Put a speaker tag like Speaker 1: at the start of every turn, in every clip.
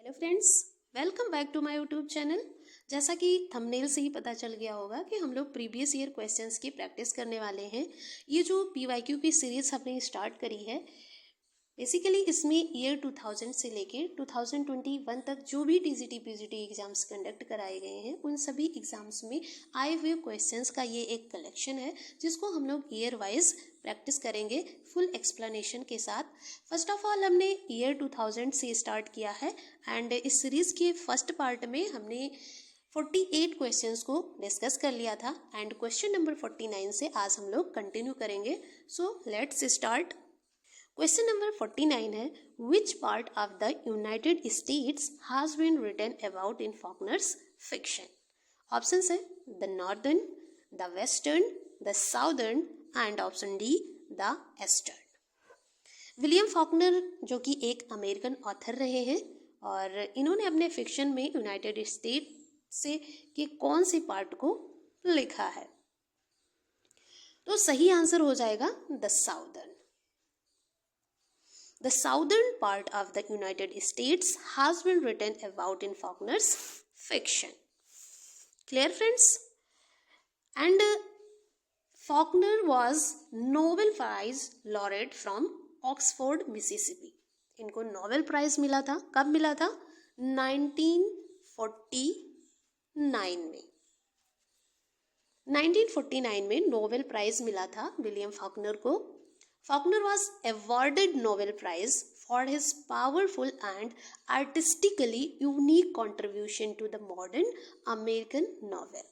Speaker 1: Hello friends, welcome back to my YouTube channel. जैसा कि thumbnail से ही पता चल गया होगा कि हम लोग प्रीवियस ईयर क्वेश्चंस की प्रैक्टिस करने वाले हैं। ये जो पीवाईक्यू की सीरीज हमने स्टार्ट करी है, बेसिकली इसमें ईयर 2000 से लेके 2021 तक जो भी टीजीटी पीजीटी एग्जाम्स कंडक्ट कराए गए हैं, उन सभी एग्जाम्स में आए हुए क्वेश्चंस का ये एक कलेक्शन है जिसको हम लोग ईयर वाइज प्रैक्टिस करेंगे फुल एक्सप्लेनेशन के साथ। फर्स्ट ऑफ ऑल हमने ईयर 2000 से स्टार्ट किया है एंड इस सीरीज के फर्स्ट पार्ट में हमने 48 क्वेश्चंस को डिस्कस कर लिया था एंड क्वेश्चन नंबर 49 से आज हम लोग कंटिन्यू करेंगे। So let's start. Question number 49 है, which part of the United States has been written about in Faulkner's fiction. Option है the northern, the western, the southern and option D the eastern. William Faulkner जो कि एक American author रहे हैं और इन्होंने अपने फिक्शन में यूनाइटेड स्टेट से के कौन से पार्ट को लिखा है, तो सही आंसर हो जाएगा the southern. The southern part of the United States has been written about in Faulkner's fiction. Clear, friends? And Faulkner was Nobel Prize laureate from Oxford, Mississippi. इनको नोबेल प्राइज मिला था, कब मिला था? 1949 में। 1949 में नोबेल प्राइज मिला था विलियम फॉकनर को। Faulkner was awarded Nobel Prize for his powerful and artistically unique contribution to the modern American novel.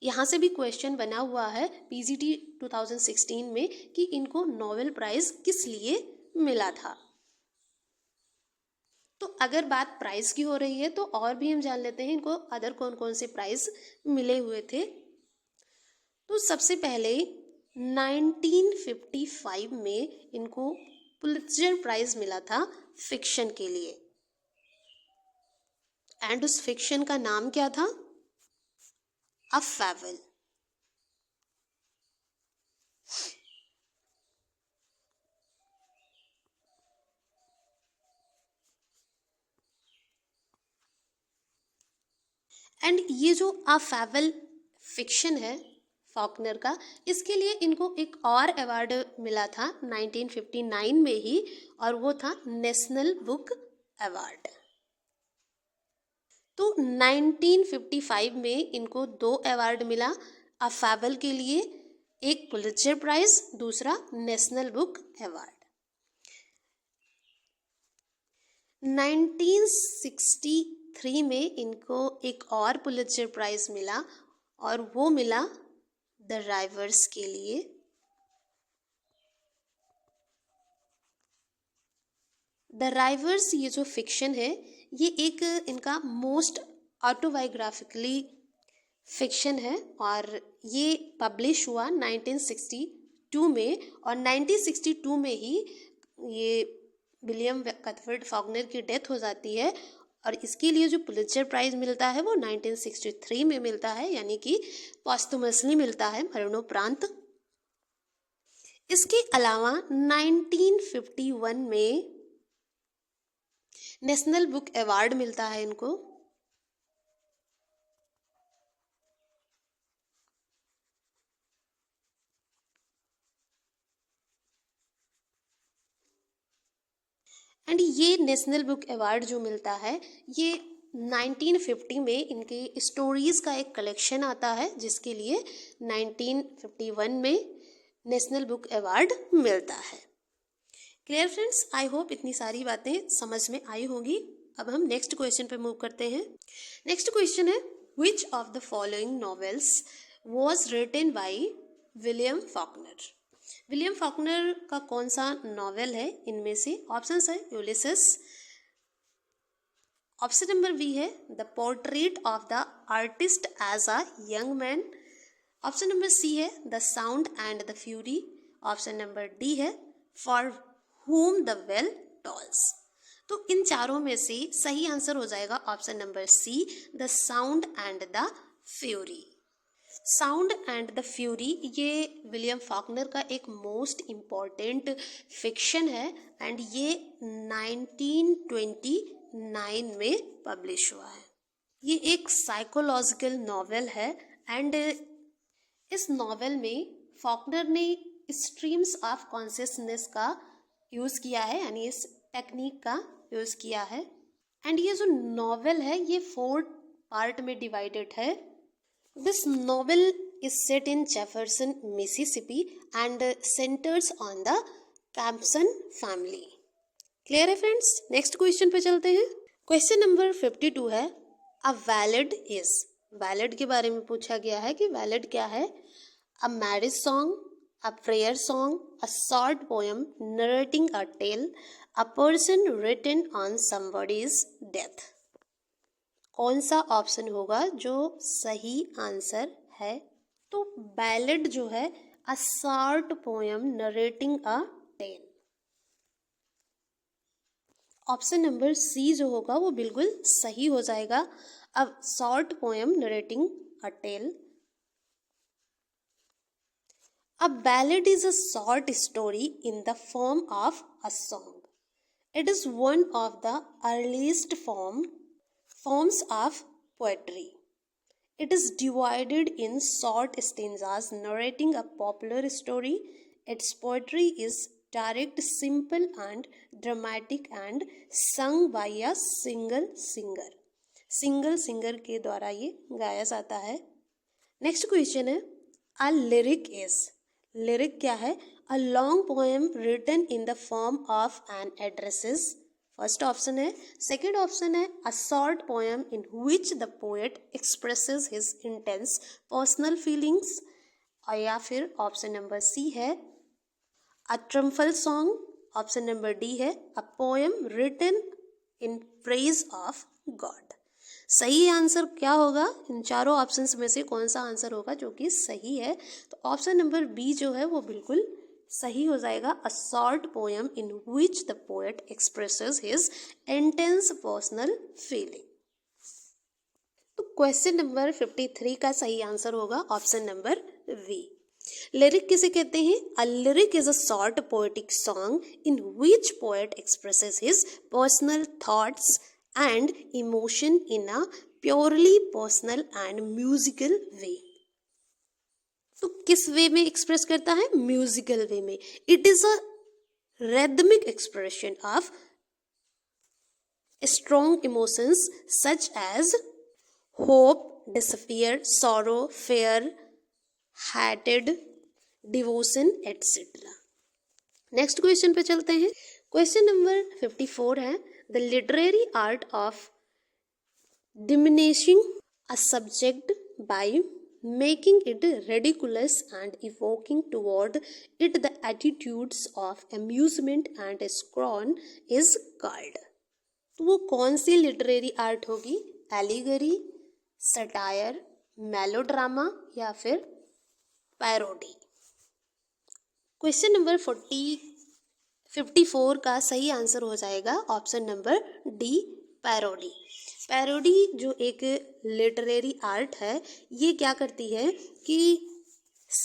Speaker 1: यहाँ से भी क्वेश्चन बना हुआ है पीजीटी 2016 में कि इनको नोबेल प्राइज किस लिए मिला था। तो अगर बात प्राइज की हो रही है तो और भी हम जान लेते हैं इनको अदर कौन कौन से प्राइज मिले हुए थे। तो सबसे पहले 1955 में इनको पुलित्जर प्राइज मिला था फिक्शन के लिए एंड उस फिक्शन का नाम क्या था? अ फेबल। एंड ये जो अ फेबल फिक्शन है फॉकनर का, इसके लिए इनको एक और अवार्ड मिला था 1959 में ही, और वो था नेशनल बुक अवार्ड। तो 1955 में इनको दो अवार्ड मिला, अ फेबल के लिए एक पुलित्जर प्राइज, दूसरा नेशनल बुक अवार्ड। 1963 में इनको एक और पुलित्जर प्राइज मिला और वो मिला द राइवर्स के लिए। द राइवर्स ये जो फिक्शन है, ये एक इनका मोस्ट ऑटोबायोग्राफिकली फिक्शन है और ये पब्लिश हुआ 1962 में, और 1962 में ही ये विलियम कथफर्ड फॉकनर की डेथ हो जाती है और इसके लिए जो पुलित्जर प्राइज मिलता है वो 1963 में मिलता है, यानी कि पॉस्टुमसली मिलता है, मरणोपरांत। इसके अलावा 1951 में नेशनल बुक अवार्ड मिलता है इनको। एंड ये नेशनल बुक अवार्ड जो मिलता है, ये 1950 में इनके स्टोरीज का एक कलेक्शन आता है जिसके लिए 1951 में नेशनल बुक अवार्ड मिलता है। क्लियर फ्रेंड्स, आई होप इतनी सारी बातें समझ में आई होंगी। अब हम नेक्स्ट क्वेश्चन पे मूव करते हैं। नेक्स्ट क्वेश्चन है, which of the following novels was written by William Faulkner. William Faulkner का कौन सा नॉवेल है इनमें से? ऑप्शन है यूलिसेस, ऑप्शन नंबर बी है the portrait of the artist as a young man, option number C है the sound and the fury, option number D है for whom the bell tolls। तो इन चारों में से सही आंसर हो जाएगा option number C, the sound and the fury. Sound and the fury ये विलियम फॉकनर का एक मोस्ट इम्पॉर्टेंट फिक्शन है एंड ये 1929 में पब्लिश हुआ है। ये एक साइकोलॉजिकल नॉवेल है एंड इस नॉवेल में फॉकनर ने स्ट्रीम्स ऑफ कॉन्शियसनेस का यूज़ किया है, यानी इस टेक्निक का यूज़ किया है। एंड ये जो नॉवेल है ये 4 पार्ट में डिवाइडेड है। This novel is set in Jefferson Mississippi and centres on the Compson family. Clear है फ्रेंड्स? नेक्स्ट क्वेश्चन पे चलते हैं। क्वेश्चन नंबर 52 है अ बैलेड इज। बैलेड के बारे में पूछा गया है कि बैलेड क्या है। A marriage song, a prayer song, a short poem narrating a tale, a person written on somebody's death। कौन सा ऑप्शन होगा जो सही आंसर है? तो बैलेड जो है a short poem narrating a tale। Option number C जो होगा वो बिल्कुल सही हो जाएगा। a short poem narrating a tale। A ballad is a short story in the form of a song. It is one of the earliest forms of poetry. It is divided in short stanzas narrating a popular story. Its poetry is direct, simple, and dramatic and sung by a single singer. Single singer के द्वारा ये गाया जाता है। Next question है a lyric is. Lyric क्या है? A long poem written in the form of an addresses. First option है। सेकेंड ऑप्शन है a short poem in which the poet expresses his intense personal feelings. और या फिर option number C है a triumphal song. Option number D है a poem written in praise of God. सही answer क्या होगा? इन चारों ऑप्शंस में से कौन सा आंसर होगा जो कि सही है? तो ऑप्शन नंबर बी जो है वो बिल्कुल सही हो जाएगा। अ short poem in which the poet expresses his intense personal feeling. तो क्वेश्चन नंबर 53 का सही आंसर होगा ऑप्शन नंबर वी। लिरिक किसे कहते हैं? A lyric is a short poetic song in which poet expresses his personal thoughts and emotion in a purely personal and musical way। तो किस वे में एक्सप्रेस करता है? म्यूजिकल वे में। It is a rhythmic expression of strong emotions such as hope, despair, sorrow, fear, hatred, devotion, etc। Next question पे चलते हैं। Question number 54 है the literary art of diminishing a subject by making it ridiculous and evoking toward it the attitudes of amusement and scorn is called। तो वो कौन सी literary art होगी? Allegory, satire, melodrama या फिर पैरोडी। क्वेश्चन नंबर 54 का सही answer हो जाएगा option number D, parody. Parody जो एक लिटरेरी आर्ट है ये क्या करती है कि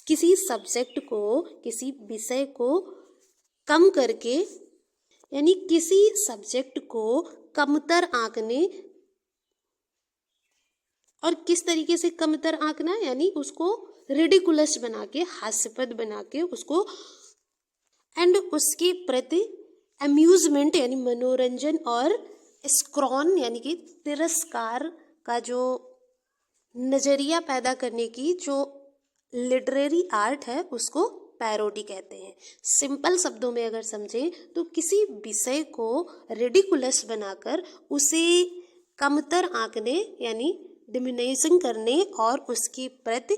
Speaker 1: किसी सब्जेक्ट को, किसी विषय को कम करके, यानी किसी सब्जेक्ट को कमतर आंकने, और किस तरीके से कमतर आंकना, यानी उसको रिडिकुलस बना के, हास्यपद बना के उसको, एंड उसके प्रति अम्यूजमेंट यानी मनोरंजन और स्क्रॉन यानी कि तिरस्कार का जो नज़रिया पैदा करने की जो लिटरेरी आर्ट है उसको पैरोडी कहते हैं। सिंपल शब्दों में अगर समझें तो किसी विषय को रिडिकुलस बनाकर उसे कमतर आंकने यानी डिमिनिशिंग करने और उसके प्रति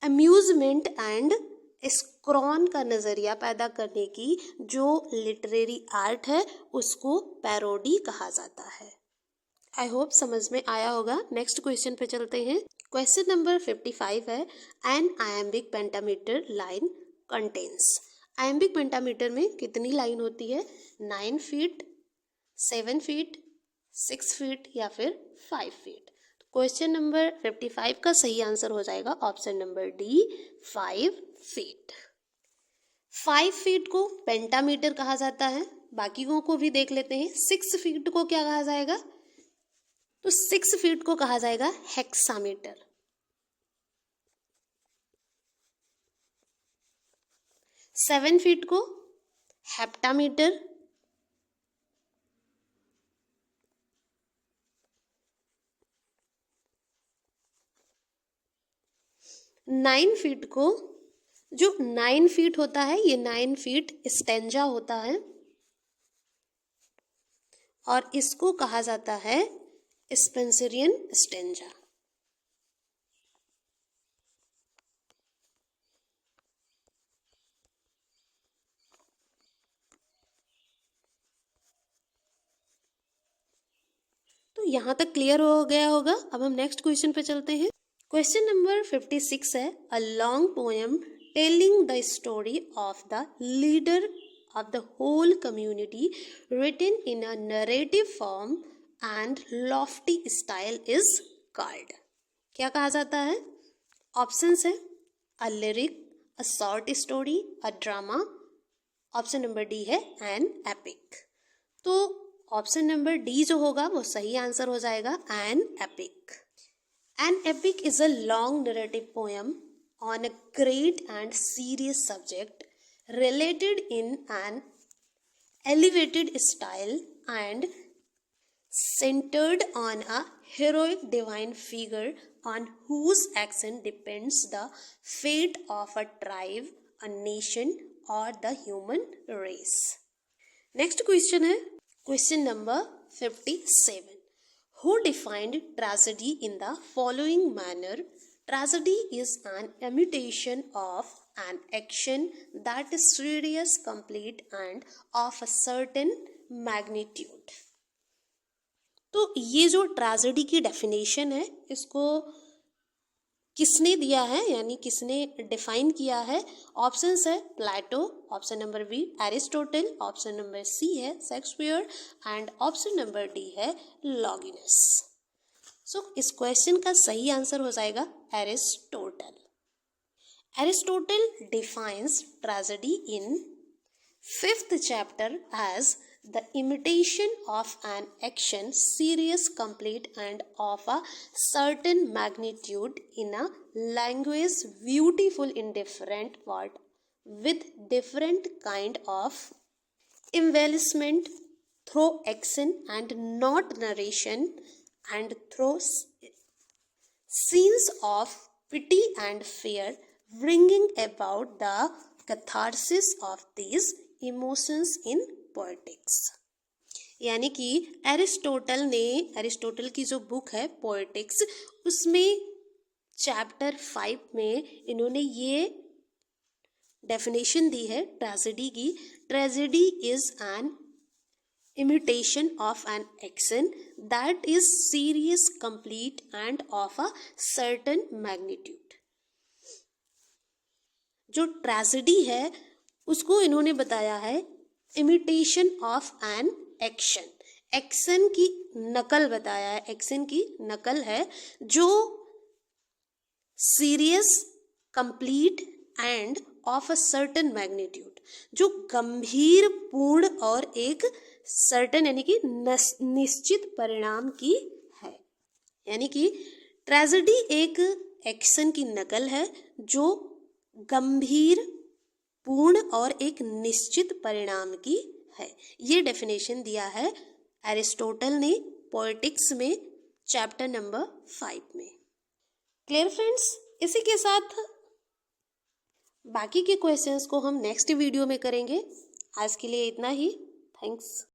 Speaker 1: अम्यूजमेंट एंड स्क्रॉन का नज़रिया पैदा करने की जो लिटरेरी आर्ट है उसको पैरोडी कहा जाता है। आई होप समझ में आया होगा। नेक्स्ट क्वेश्चन पे चलते हैं। क्वेश्चन नंबर 55 है an iambic pentameter line contains. Iambic pentameter में कितनी लाइन होती है? 9 फीट, 7 फीट, 6 फीट या फिर 5 फीट। क्वेश्चन नंबर 55 का सही आंसर हो जाएगा option number D, 5 feet. 5 feet को पेंटामीटर कहा जाता है। बाकियों को भी देख लेते हैं। 6 फीट को क्या कहा जाएगा? तो 6 फीट को कहा जाएगा हेक्सामीटर। 7 फीट को हेप्टामीटर। 9 फीट को, जो 9 फीट होता है ये 9 फीट स्टेंजा होता है और इसको कहा जाता है स्पेंसरियन स्टेंजा। तो यहां तक क्लियर हो गया होगा। अब हम नेक्स्ट क्वेश्चन पे चलते हैं। क्वेश्चन नंबर 56 है, a long poem telling the story of the leader of the whole community written in a narrative form and lofty style is called। क्या कहा जाता है? ऑप्शंस है a lyric, a short story, a drama. Option number D है an epic. तो option number D जो होगा वो सही आंसर हो जाएगा, an epic. An epic is a long narrative poem on a great and serious subject related in an elevated style and centered on a heroic divine figure on whose action depends the fate of a tribe, a nation or the human race। Next question है question number 57। Who defined tragedy in the following manner? Tragedy is an imitation of an action that is serious, complete and of a certain magnitude। तो ये जो tragedy की definition है इसको किसने दिया है, यानी किसने डिफाइन किया है? ऑप्शंस है Plato, option number B Aristotle, option number C है Shakespeare and option number D है लॉगिनस। सो इस क्वेश्चन का सही आंसर हो जाएगा Aristotle. Aristotle defines tragedy in 5th chapter as the imitation of an action serious, complete and of a certain magnitude in a language beautiful in different word with different kind of embellishment through action and not narration and through scenes of pity and fear bringing about the catharsis of these emotions in poetics. यानी कि Aristotle की जो book है poetics, उसमें chapter 5 में इन्होंने ये definition दी है ट्रेजेडी की। Tragedy is an imitation of an action that is serious, complete end of a certain magnitude. जो ट्रेजेडी है उसको इन्होंने बताया है imitation of an action. Action की नकल बताया है, एक्शन की नकल है जो serious, complete end of a certain magnitude, जो गंभीर, पूर्ण और एक सर्टेन यानी कि निश्चित परिणाम की है। यानी कि ट्रेजेडी एक एक्शन की नकल है जो गंभीर, पूर्ण और एक निश्चित परिणाम की है। ये डेफिनेशन दिया है एरिस्टोटल ने पोएटिक्स में चैप्टर नंबर 5 में। Clear friends? इसी के साथ बाकी के क्वेश्चंस को हम नेक्स्ट वीडियो में करेंगे। आज के लिए इतना ही। थैंक्स।